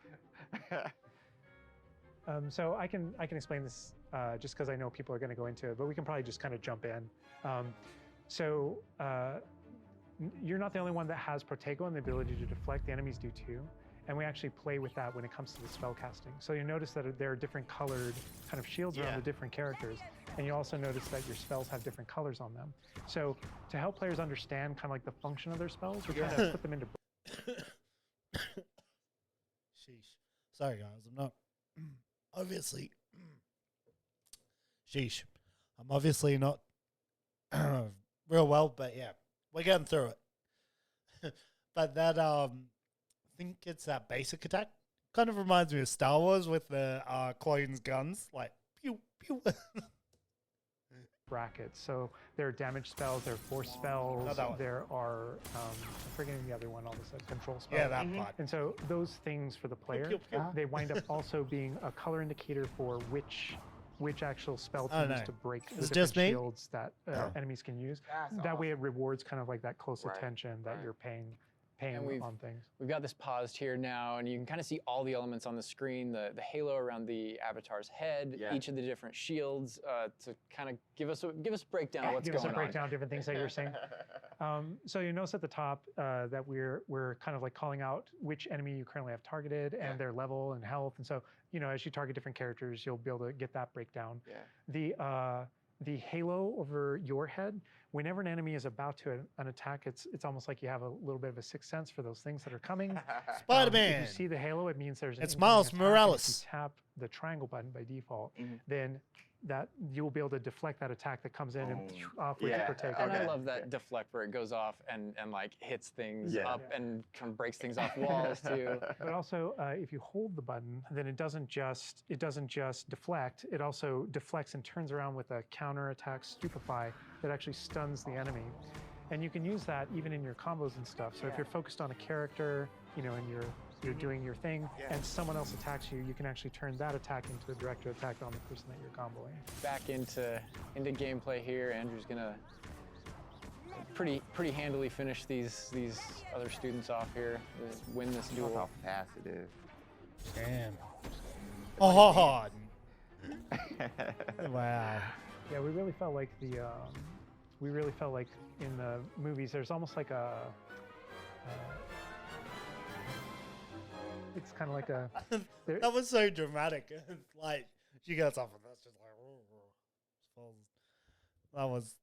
So I can explain this just because I know people are going to go into it, but we can probably just kind of jump in. You're not the only one that has Protego and the ability to deflect. The enemies do too. And we actually play with that when it comes to the spell casting. So you notice that there are different colored kind of shields around the different characters. And you also notice that your spells have different colors on them. So to help players understand kind of like the function of their spells, we're trying to put them into... Sheesh. Sorry, guys. I'm not... Obviously... Sheesh. I'm obviously not real well, but yeah. We're getting through it. But that... I think it's that basic attack. Kind of reminds me of Star Wars with the Clone's guns. Like, pew, pew. Brackets. So there are damage spells, there are force spells, there are, I'm forgetting the other one all of a sudden, control spells. Yeah, that part. And so those things for the player, they wind up also being a color indicator for which actual spell to use to break the different shields that enemies can use. That way it rewards kind of like that close attention that you're paying on things. We've got this paused here now, and you can kind of see all the elements on the screen, the halo around the avatar's head, each of the different shields, to kind of give us a breakdown of what's going on. Give us a breakdown of different things that you're saying. So you notice at the top that we're kind of like calling out which enemy you currently have targeted and their level and health. And so, you know, as you target different characters, you'll be able to get that breakdown. The halo over your head, whenever an enemy is about to an attack, it's almost like you have a little bit of a sixth sense for those things that are coming. Spider-Man. If you see the halo, it means there's it's Miles Morales. If you tap the triangle button by default, then that you will be able to deflect that attack that comes in and off with Protego. And I love that deflect where it goes off and like hits things up and kind of breaks things off walls too. But also, if you hold the button, then it doesn't just deflect. It also deflects and turns around with a counter attack stupefy that actually stuns the enemy. And you can use that even in your combos and stuff. So if you're focused on a character, you know, and you're doing your thing, and someone else attacks you, you can actually turn that attack into a direct attack on the person that you're comboing. Back into gameplay here. Andrew's gonna pretty handily finish these other students off here, win this duel. Look how fast it is. Damn. Oh. Wow. Yeah, we really felt like in the movies, there's almost like a. It's kind of like a. That was so dramatic. Like she gets off, and that's just like. That was.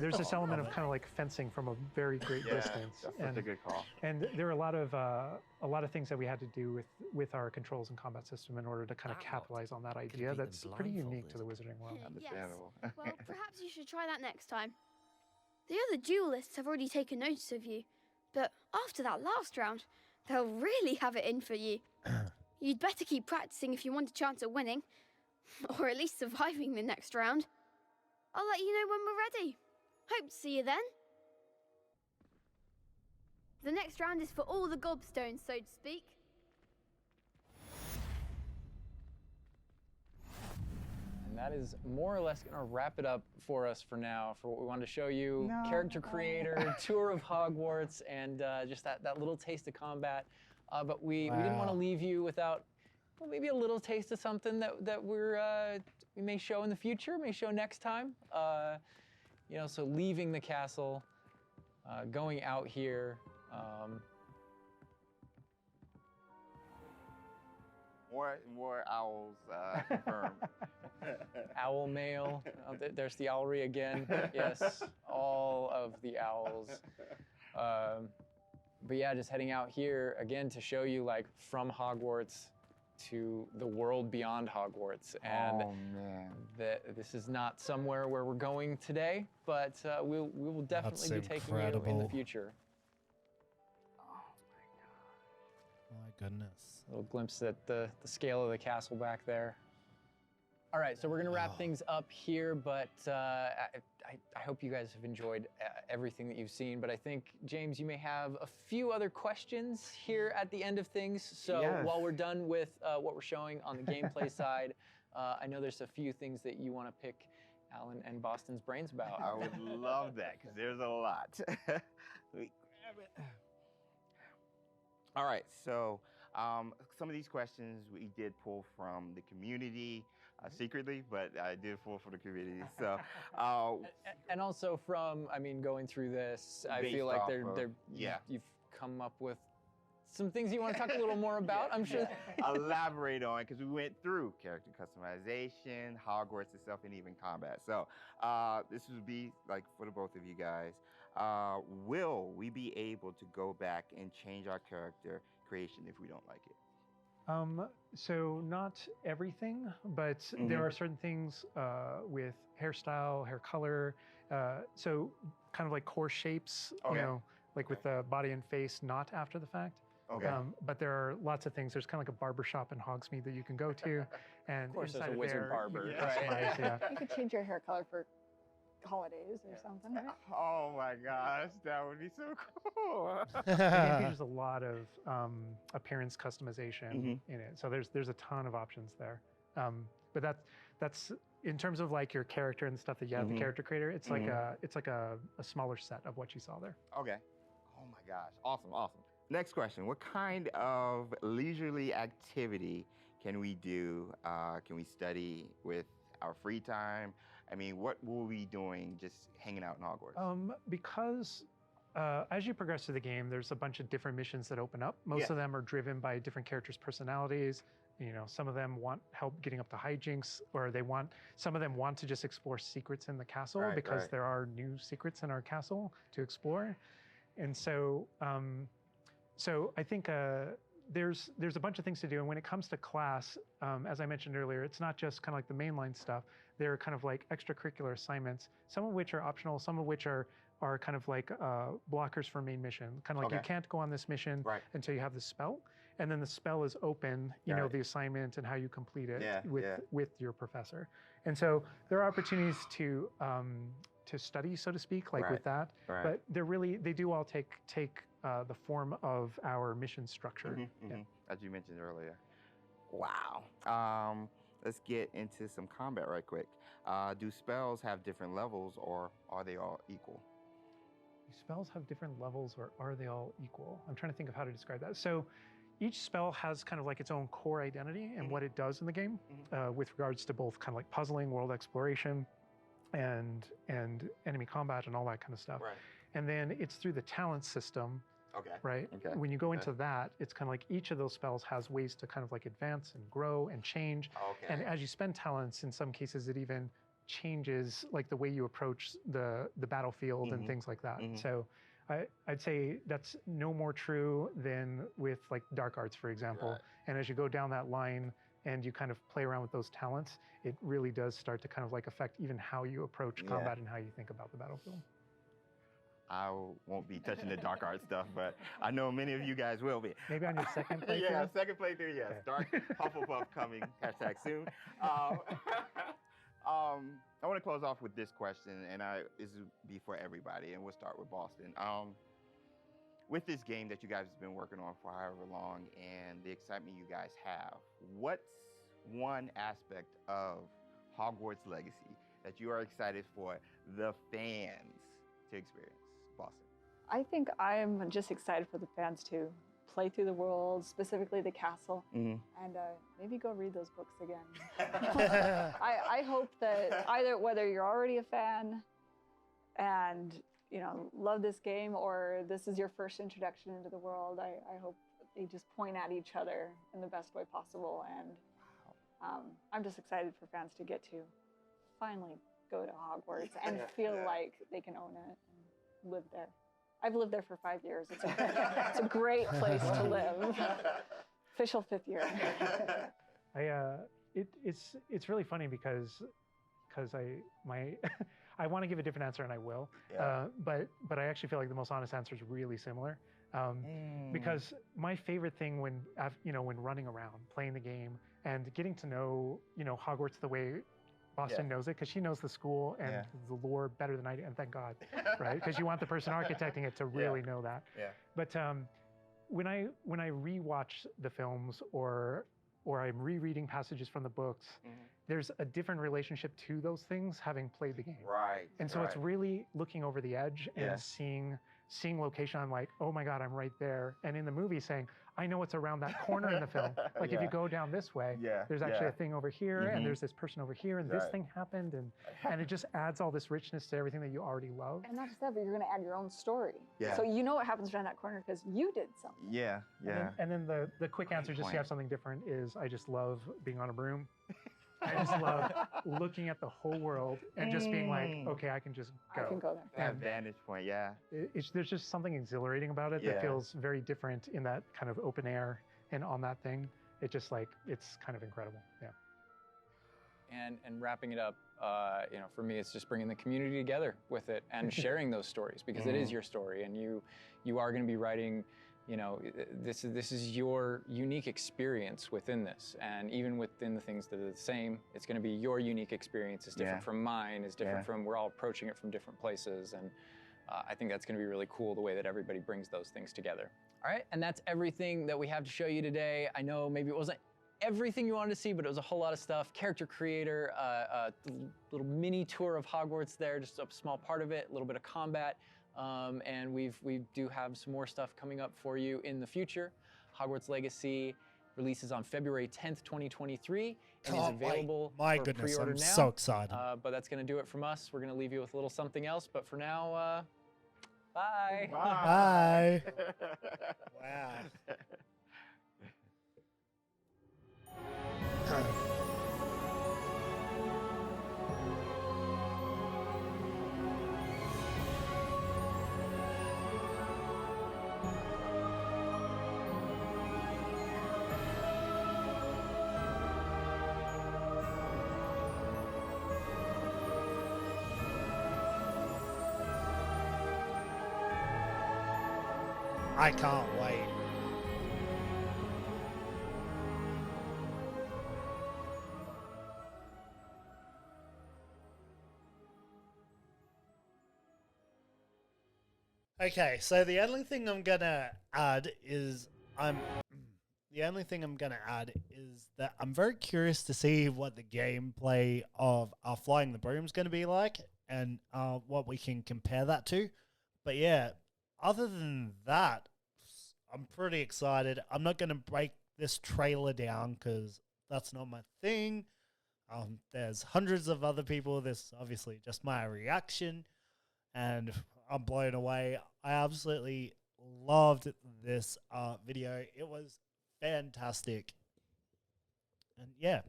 There's this element of kind of like fencing from a very great distance. That's such a good call. And there are a lot of things that we had to do with our controls and combat system in order to kind of capitalize on that idea. That's pretty unique to the Wizarding world. Understandable. Yes. Well, perhaps you should try that next time. The other duelists have already taken notice of you, but after that last round, they'll really have it in for you. You'd better keep practicing if you want a chance at winning, or at least surviving the next round. I'll let you know when we're ready. Hope to see you then. The next round is for all the gobstones, so to speak. And that is more or less going to wrap it up for us for now, for what we wanted to show you. Character creator, tour of Hogwarts, and just that little taste of combat. But we didn't want to leave you without, well, maybe a little taste of something that we may show in the future, may show next time. You know, so leaving the castle, going out here. More owls confirmed. Owl mail. There's the owlry again. Yes, all of the owls. But yeah, just heading out here again to show you like from Hogwarts to the world beyond Hogwarts. And this is not somewhere where we're going today, but we will definitely be taking you in the future. My goodness. A little glimpse at the scale of the castle back there. All right, so we're gonna wrap things up here, but I hope you guys have enjoyed everything that you've seen, but I think, James, you may have a few other questions here at the end of things. So while we're done with what we're showing on the gameplay side, I know there's a few things that you want to pick Alan and Boston's brains about. I would love that, because there's a lot. Let me grab it. All right, so some of these questions we did pull from the community secretly, but I did pull from the community. So, and also from, I mean, going through this, I feel like you've come up with some things you want to talk a little more about. I'm sure. Elaborate on, because we went through character customization, Hogwarts itself, and even combat. So this would be like for the both of you guys. Will we be able to go back and change our character creation if we don't like it? So not everything, but there are certain things with hairstyle, hair color, so kind of like core shapes, you know, like with the body and face, not after the fact. But there are lots of things. There's kind of like a barber shop in Hogsmeade that you can go to, and of course, inside there's a wizard barber. Right? You could change your hair color for holidays or something, right? Oh my gosh, that would be so cool. Again, there's a lot of appearance customization in it, so there's a ton of options there. But that's in terms of like your character and the stuff that you have, the character creator. It's like a smaller set of what you saw there. Okay. Oh my gosh, awesome. Next question: what kind of leisurely activity can we do? Can we study with our free time? I mean, what will we be doing just hanging out in Hogwarts? Because as you progress through the game, there's a bunch of different missions that open up. Most of them are driven by different characters' personalities. You know, some of them want help getting up to hijinks, or some of them want to just explore secrets in the castle because there are new secrets in our castle to explore. And so, so I think there's a bunch of things to do. And when it comes to class, as I mentioned earlier, it's not just kind of like the mainline stuff. There are kind of like extracurricular assignments, some of which are optional, some of which are kind of like blockers for main mission. Kind of like you can't go on this mission until you have the spell. And then the spell is open, you know, the assignment and how you complete it with your professor. And so there are opportunities to study, so to speak, like with that. But they do all take the form of our mission structure. As you mentioned earlier. Wow. Let's get into some combat right quick. Do spells have different levels, or are they all equal? Do spells have different levels, or are they all equal? I'm trying to think of how to describe that. So each spell has kind of like its own core identity and what it does in the game with regards to both kind of like puzzling, world exploration, and enemy combat and all that kind of stuff. And then it's through the talent system. Right? When you go into that, it's kind of like each of those spells has ways to kind of like advance and grow and change. And as you spend talents, in some cases, it even changes like the way you approach the battlefield and things like that. So I'd say that's no more true than with like dark arts, for example. And as you go down that line and you kind of play around with those talents, it really does start to kind of like affect even how you approach combat and how you think about the battlefield. I won't be touching the dark art stuff, but I know many of you guys will be. Maybe on your second playthrough? Second playthrough, yes. Okay. Dark Hufflepuff coming, #soon. I want to close off with this question, and this will be for everybody, and we'll start with Boston. With this game that you guys have been working on for however long, and the excitement you guys have, what's one aspect of Hogwarts Legacy that you are excited for the fans to experience? Boston. I think I'm just excited for the fans to play through the world, specifically the castle, and maybe go read those books again. I hope that whether you're already a fan and love this game, or this is your first introduction into the world, I hope they just point at each other in the best way possible. And I'm just excited for fans to get to finally go to Hogwarts and feel like they can own it and live there. I've lived there for 5 years. It's a great place to live. Official 5th year. It's really funny because I want to give a different answer, and I will. But I actually feel like the most honest answer is really similar. Because my favorite thing when running around, playing the game, and getting to know Hogwarts the way Boston knows it because she knows the school and the lore better than I do, and thank God, right? Because you want the person architecting it to really know that. Yeah. But when I rewatch the films or I'm rereading passages from the books, there's a different relationship to those things having played the game. Right. And so it's really looking over the edge and seeing location. I'm like, oh my God, I'm right there. And in the movie saying, I know it's around that corner in the film. Like if you go down this way, there's actually a thing over here and there's this person over here and this thing happened. And it just adds all this richness to everything that you already love. And not just that, but you're going to add your own story. Yeah. So you know what happens around that corner because you did something. Yeah, yeah. And then the quick answer, just to have something different, is I just love being on a broom. I just love looking at the whole world and just being like, okay, I can just go. I can go there. That vantage point, yeah. There's just something exhilarating about it that feels very different in that kind of open air and on that thing. It just like, it's kind of incredible, yeah. And wrapping it up, you know, for me, it's just bringing the community together with it and sharing those stories because it is your story, and you are going to be writing. You know, this is your unique experience within this, and even within the things that are the same, it's going to be your unique experience. It's different from mine. It's different from. We're all approaching it from different places, and I think that's going to be really cool the way that everybody brings those things together. All right, and that's everything that we have to show you today. I know maybe it wasn't everything you wanted to see, but it was a whole lot of stuff. Character creator, a little mini tour of Hogwarts there, just a small part of it, a little bit of combat. And we do have some more stuff coming up for you in the future. Hogwarts Legacy releases on February 10th, 2023, and is available My for goodness, pre-order I'm now. so excited. But that's going to do it from us. We're going to leave you with a little something else. But for now, bye. Bye. Wow. I can't wait. Okay, so the only thing I'm gonna add is that I'm very curious to see what the gameplay of flying the broom is going to be like, and what we can compare that to. But yeah, other than that, I'm pretty excited. I'm not going to break this trailer down because that's not my thing. There's hundreds of other people. This is obviously just my reaction, and I'm blown away. I absolutely loved this video. It was fantastic. And yeah,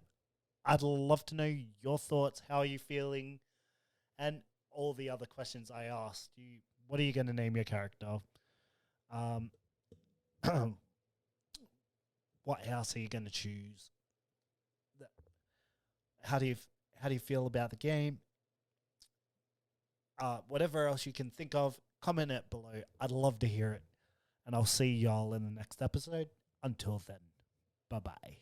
I'd love to know your thoughts. How are you feeling? And all the other questions I asked you. What are you going to name your character? What house are you going to choose? How do you feel about the game? Whatever else you can think of, comment it below. I'd love to hear it. And I'll see y'all in the next episode. Until then, bye-bye.